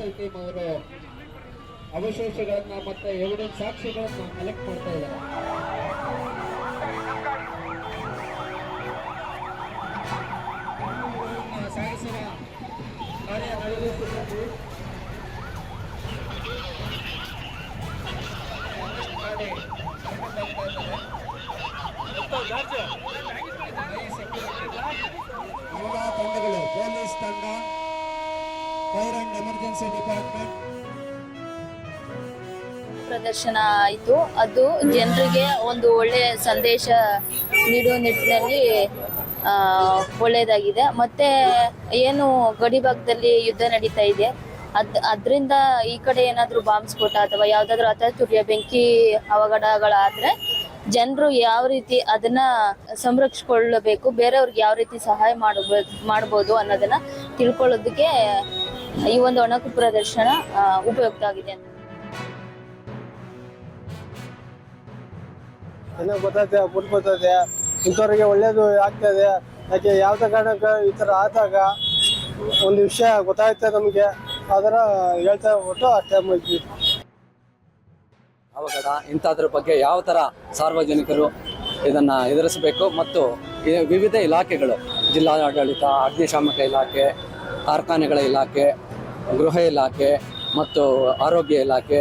SI team ಅವರು ಅವಶೇಷಗಳನ್ನ ಮತ್ತೆ evidence ಸಾಕ್ಷಿಗಳನ್ನ collect ಮಾಡ್ತಾ ಇದ್ದಾರೆ. ಸಾಗಿಸುವ ಕಾರ್ಯ ನಡೆಯುತ್ತಿದ್ದು ಎಲ್ಲ ತಂಡಗಳು, ಪೊಲೀಸ್ ತಂಡ, ಫೈರ್ ಅಂಡ್ ಎಮರ್ಜೆನ್ಸಿ ಡಿಪಾರ್ಟ್ಮೆಂಟ್ ಪ್ರದರ್ಶನ ಆಯಿತು. ಅದು ಜನರಿಗೆ ಒಂದು ಒಳ್ಳೆಯ ಸಂದೇಶ ನೀಡುವ ನಿಟ್ಟಿನಲ್ಲಿ ಒಳ್ಳೆಯದಾಗಿದೆ. ಮತ್ತೆ ಏನು ಗಡಿ ಭಾಗದಲ್ಲಿ ಯುದ್ಧ ನಡೀತಾ ಇದೆ, ಅದರಿಂದ ಈ ಕಡೆ ಏನಾದರೂ ಬಾಂಬ್ ಸ್ಫೋಟ ಅಥವಾ ಯಾವುದಾದ್ರೂ ಅತತುರ್ಯ ಬೆಂಕಿ ಅವಘಡಗಳಾದರೆ ಜನರು ಯಾವ ರೀತಿ ಅದನ್ನ ಸಂರಕ್ಷಿಸಿಕೊಳ್ಳಬೇಕು, ಬೇರೆಯವ್ರಿಗೆ ಯಾವ ರೀತಿ ಸಹಾಯ ಮಾಡ್ಬೋದು ಅನ್ನೋದನ್ನ ತಿಳ್ಕೊಳ್ಳೋದಕ್ಕೆ ಈ ಒಂದು ಅಣಕು ಪ್ರದರ್ಶನ ಉಪಯುಕ್ತ ಆಗಿದೆ ಅಂತ ಚೆನ್ನಾಗಿ ಗೊತ್ತೈತೆ, ಗೊತ್ತೈತೆ ಇಂಥವ್ರಿಗೆ ಒಳ್ಳೇದು ಆಗ್ತದೆ. ಯಾಕೆ ಯಾವುದೇ ಕಾರಣಕ್ಕೆ ಈ ಥರ ಆದಾಗ ಒಂದು ವಿಷಯ ಗೊತ್ತಾಗುತ್ತೆ ನಮಗೆ, ಅದರ ಹೇಳ್ತಾ ಹೋಗ್ಬಿಟ್ಟು ಅಷ್ಟೇ ಮುಗಿದ್ವಿ. ಅವಘಡ ಇಂಥದ್ರ ಬಗ್ಗೆ ಯಾವ ಥರ ಸಾರ್ವಜನಿಕರು ಇದನ್ನು ಎದುರಿಸಬೇಕು ಮತ್ತು ವಿವಿಧ ಇಲಾಖೆಗಳು, ಜಿಲ್ಲಾಡಳಿತ, ಅಗ್ನಿಶಾಮಕ ಇಲಾಖೆ, ಕಾರ್ಖಾನೆಗಳ ಇಲಾಖೆ, ಗೃಹ ಇಲಾಖೆ ಮತ್ತು ಆರೋಗ್ಯ ಇಲಾಖೆ,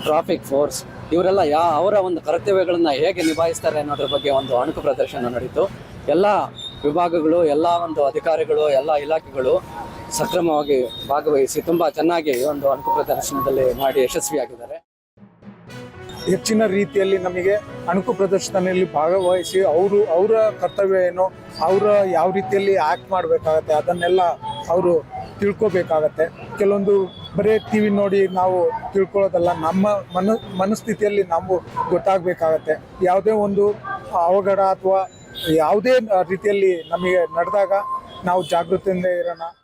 ಟ್ರಾಫಿಕ್ ಫೋರ್ಸ್ ಇವರೆಲ್ಲ ಅವರ ಒಂದು ಕರ್ತವ್ಯಗಳನ್ನು ಹೇಗೆ ನಿಭಾಯಿಸ್ತಾರೆ ಅನ್ನೋದ್ರ ಬಗ್ಗೆ ಒಂದು ಅಣಕು ಪ್ರದರ್ಶನ ನಡೀತು. ಎಲ್ಲ ವಿಭಾಗಗಳು, ಎಲ್ಲ ಒಂದು ಅಧಿಕಾರಿಗಳು, ಎಲ್ಲ ಇಲಾಖೆಗಳು ಸಕ್ರಮವಾಗಿ ಭಾಗವಹಿಸಿ ತುಂಬ ಚೆನ್ನಾಗಿ ಈ ಒಂದು ಅಣಕು ಪ್ರದರ್ಶನದಲ್ಲಿ ಮಾಡಿ ಯಶಸ್ವಿಯಾಗಿದ್ದಾರೆ. ಹೆಚ್ಚಿನ ರೀತಿಯಲ್ಲಿ ನಮಗೆ ಅಣಕು ಪ್ರದರ್ಶನದಲ್ಲಿ ಭಾಗವಹಿಸಿ ಅವರ ಕರ್ತವ್ಯ ಏನು, ಅವರು ಯಾವ ರೀತಿಯಲ್ಲಿ ಆ್ಯಕ್ಟ್ ಮಾಡಬೇಕಾಗತ್ತೆ ಅದನ್ನೆಲ್ಲ ಅವರು ತಿಳ್ಕೊಬೇಕಾಗತ್ತೆ. ಕೆಲವೊಂದು ಬರೀ ಟಿ ವಿ ನೋಡಿ ನಾವು ತಿಳ್ಕೊಳ್ಳೋದಲ್ಲ, ನಮ್ಮ ಮನಸ್ಥಿತಿಯಲ್ಲಿ ನಾವು ಗೊತ್ತಾಗಬೇಕಾಗತ್ತೆ. ಯಾವುದೇ ಒಂದು ಅವಘಡ ಅಥವಾ ಯಾವುದೇ ರೀತಿಯಲ್ಲಿ ನಮಗೆ ನಡೆದಾಗ ನಾವು ಜಾಗೃತಿಯಿಂದ ಇರೋಣ.